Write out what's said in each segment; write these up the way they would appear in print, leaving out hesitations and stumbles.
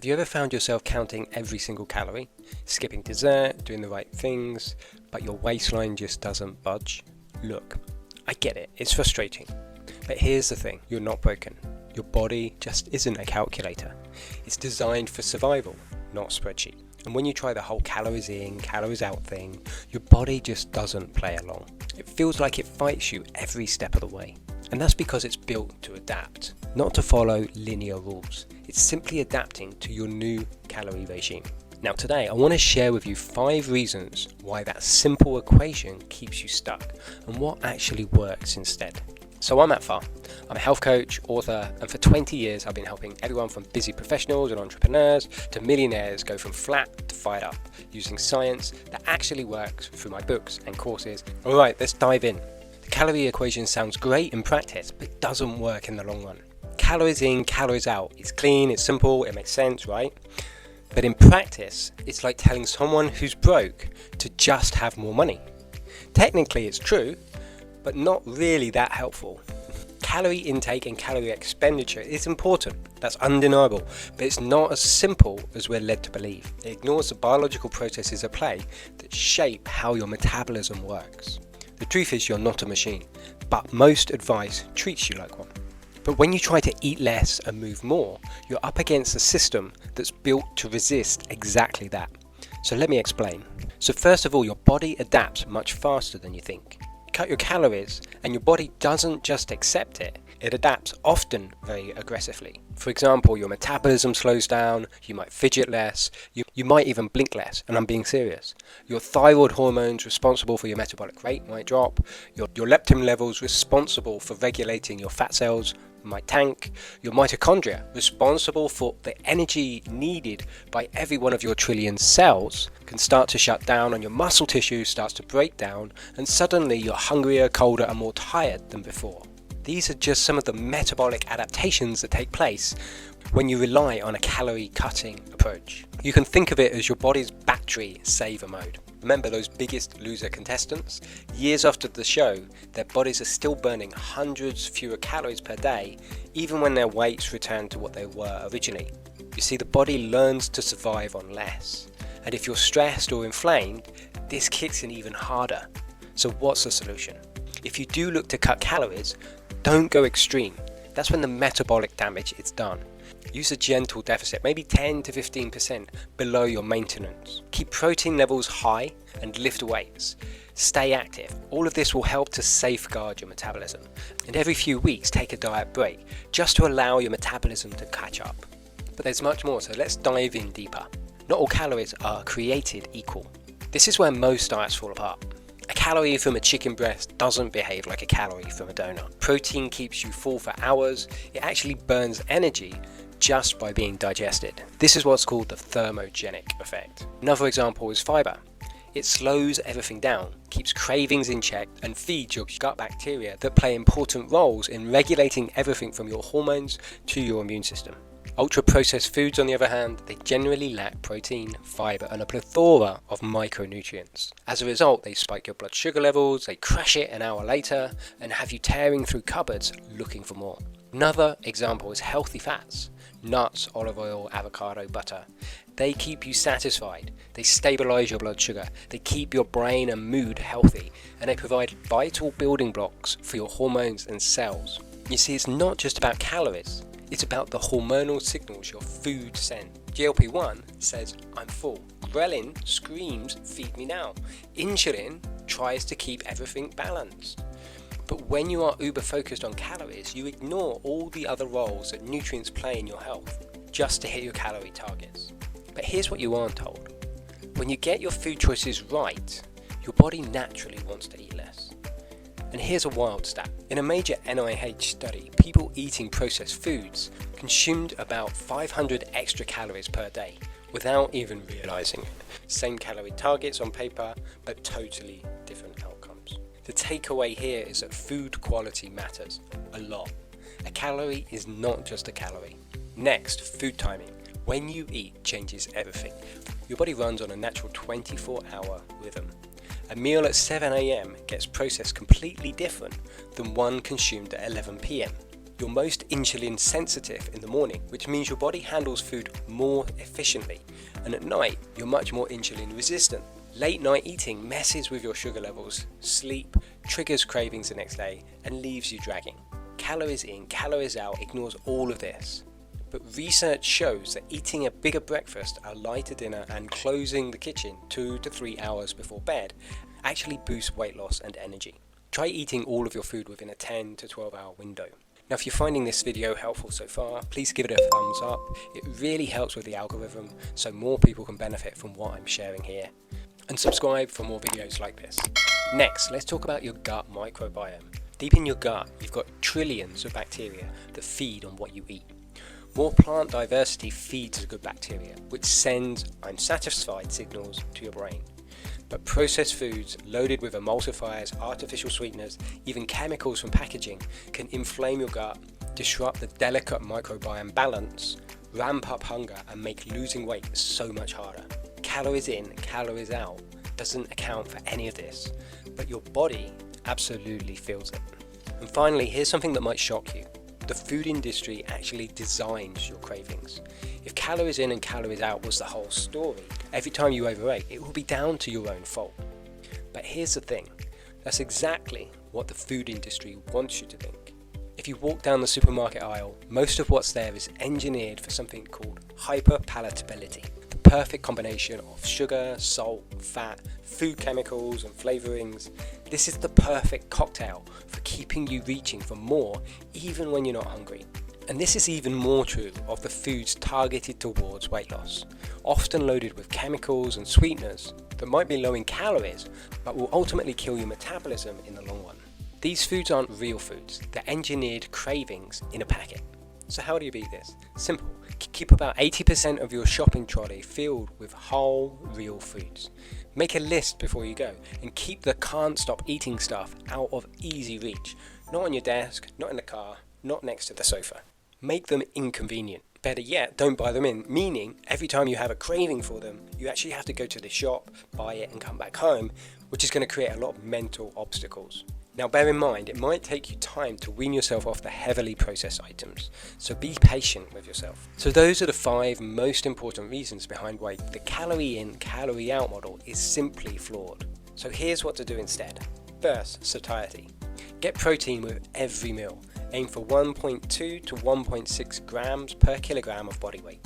Have you ever found yourself counting every single calorie, skipping dessert, doing the right things, but your waistline just doesn't budge? Look, I get it, it's frustrating. But here's the thing, you're not broken. Your body just isn't a calculator. It's designed for survival, not a spreadsheet. And when you try the whole calories in, calories out thing, your body just doesn't play along. It feels like it fights you every step of the way. And that's because it's built to adapt, not to follow linear rules. It's simply adapting to your new calorie regime. Now today I want to share with you 5 reasons why that simple equation keeps you stuck and what actually works instead. So I'm Matt Farr. I'm a health coach, author, and for 20 years I've been helping everyone from busy professionals and entrepreneurs to millionaires go from flat to fired up using science that actually works through my books and courses. Alright, let's dive in. The calorie equation sounds great in practice, but it doesn't work in the long run. Calories in, calories out. It's clean, it's simple, it makes sense, right? But in practice, it's like telling someone who's broke to just have more money. Technically it's true, but not really that helpful. Calorie intake and calorie expenditure is important, that's undeniable, but it's not as simple as we're led to believe. It ignores the biological processes at play that shape how your metabolism works. The truth is you're not a machine, but most advice treats you like one. But when you try to eat less and move more, you're up against a system that's built to resist exactly that. So let me explain. So first of all, your body adapts much faster than you think. Cut your calories and your body doesn't just accept it, it adapts often very aggressively. For example, your metabolism slows down, you might fidget less, you might even blink less, and I'm being serious. Your thyroid hormones responsible for your metabolic rate might drop, your leptin levels responsible for regulating your fat cells might tank, your mitochondria responsible for the energy needed by every one of your trillion cells can start to shut down, and your muscle tissue starts to break down, and suddenly you're hungrier, colder and more tired than before. These are just some of the metabolic adaptations that take place when you rely on a calorie cutting approach. You can think of it as your body's battery saver mode. Remember those Biggest Loser contestants? Years after the show, their bodies are still burning hundreds fewer calories per day, even when their weights return to what they were originally. You see, the body learns to survive on less. And if you're stressed or inflamed, this kicks in even harder. So what's the solution? If you do look to cut calories, don't go extreme. That's when the metabolic damage is done. Use a gentle deficit, maybe 10 to 15% below your maintenance. Keep protein levels high and lift weights. Stay active. All of this will help to safeguard your metabolism. And every few weeks, take a diet break, just to allow your metabolism to catch up. But there's much more, so let's dive in deeper. Not all calories are created equal. This is where most diets fall apart. A calorie from a chicken breast doesn't behave like a calorie from a donut. Protein keeps you full for hours. It actually burns energy just by being digested. This is what's called the thermogenic effect. Another example is fibre. It slows everything down, keeps cravings in check, and feeds your gut bacteria that play important roles in regulating everything from your hormones to your immune system. Ultra-processed foods, on the other hand, they generally lack protein, fibre and a plethora of micronutrients. As a result, they spike your blood sugar levels, they crash it an hour later, and have you tearing through cupboards looking for more. Another example is healthy fats. Nuts, olive oil, avocado, butter. They keep you satisfied, they stabilise your blood sugar, they keep your brain and mood healthy, and they provide vital building blocks for your hormones and cells. You see, it's not just about calories. It's about the hormonal signals your food sends. GLP-1 says, I'm full. Ghrelin screams, feed me now. Insulin tries to keep everything balanced. But when you are uber focused on calories, you ignore all the other roles that nutrients play in your health, just to hit your calorie targets. But here's what you aren't told. When you get your food choices right, your body naturally wants to eat less. And here's a wild stat. In a major NIH study, people eating processed foods consumed about 500 extra calories per day without even realizing it. Same calorie targets on paper, but totally different outcomes. The takeaway here is that food quality matters a lot. A calorie is not just a calorie. Next, food timing. When you eat changes everything. Your body runs on a natural 24-hour rhythm. A meal at 7 AM gets processed completely different than one consumed at 11 PM. You're most insulin sensitive in the morning, which means your body handles food more efficiently, and at night you're much more insulin resistant. Late night eating messes with your sugar levels, sleep, triggers cravings the next day, and leaves you dragging. Calories in, calories out ignores all of this. But research shows that eating a bigger breakfast, a lighter dinner, and closing the kitchen 2 to 3 hours before bed actually boosts weight loss and energy. Try eating all of your food within a 10 to 12 hour window. Now, if you're finding this video helpful so far, please give it a thumbs up. It really helps with the algorithm so more people can benefit from what I'm sharing here. And subscribe for more videos like this. Next, let's talk about your gut microbiome. Deep in your gut, you've got trillions of bacteria that feed on what you eat. More plant diversity feeds the good bacteria, which sends "I'm satisfied" signals to your brain. But processed foods loaded with emulsifiers, artificial sweeteners, even chemicals from packaging can inflame your gut, disrupt the delicate microbiome balance, ramp up hunger, and make losing weight so much harder. Calories in, calories out doesn't account for any of this, but your body absolutely feels it. And finally, here's something that might shock you. The food industry actually designs your cravings. If calories in and calories out was the whole story, every time you overate, it will be down to your own fault. But here's the thing, that's exactly what the food industry wants you to think. If you walk down the supermarket aisle, most of what's there is engineered for something called hyperpalatability. The perfect combination of sugar, salt, fat, food chemicals and flavorings. This is the perfect cocktail for keeping you reaching for more even when you're not hungry. And this is even more true of the foods targeted towards weight loss, often loaded with chemicals and sweeteners that might be low in calories but will ultimately kill your metabolism in the long run. These foods aren't real foods, they're engineered cravings in a packet. So how do you beat this? Simple. Keep about 80% of your shopping trolley filled with whole, real foods. Make a list before you go and keep the can't stop eating stuff out of easy reach. Not on your desk, not in the car, not next to the sofa. Make them inconvenient. Better yet, don't buy them in, meaning every time you have a craving for them, you actually have to go to the shop, buy it and come back home, which is going to create a lot of mental obstacles. Now bear in mind, it might take you time to wean yourself off the heavily processed items, so be patient with yourself. So those are the 5 most important reasons behind why the calorie in, calorie out model is simply flawed. So here's what to do instead. First, satiety. Get protein with every meal. Aim for 1.2 to 1.6 grams per kilogram of body weight.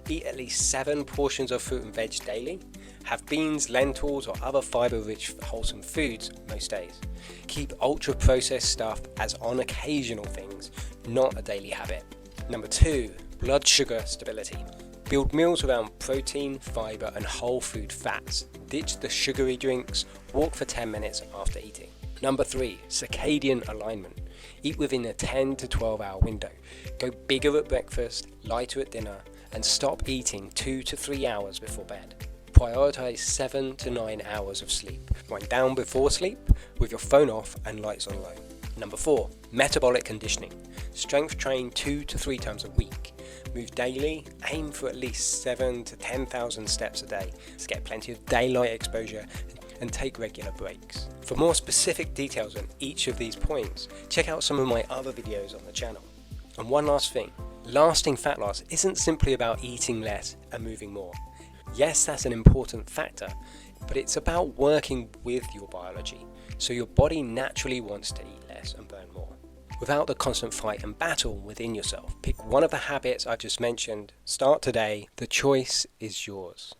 Eat at least 7 portions of fruit and veg daily. Have beans, lentils or other fibre-rich wholesome foods most days. Keep ultra-processed stuff as on occasional things, not a daily habit. Number 2, blood sugar stability. Build meals around protein, fibre and whole food fats. Ditch the sugary drinks, walk for 10 minutes after eating. Number 3, circadian alignment. Eat within a 10 to 12 hour window. Go bigger at breakfast, lighter at dinner, and stop eating 2 to 3 hours before bed. Prioritize 7 to 9 hours of sleep. Wind down before sleep with your phone off and lights on low. Number 4, metabolic conditioning. Strength train 2 to 3 times a week. Move daily, aim for at least 7 to 10,000 steps a day to get plenty of daylight exposure and take regular breaks. For more specific details on each of these points, check out some of my other videos on the channel. And one last thing, lasting fat loss isn't simply about eating less and moving more. Yes, that's an important factor, but it's about working with your biology, so your body naturally wants to eat less and burn more, without the constant fight and battle within yourself. Pick one of the habits I've just mentioned, start today, the choice is yours.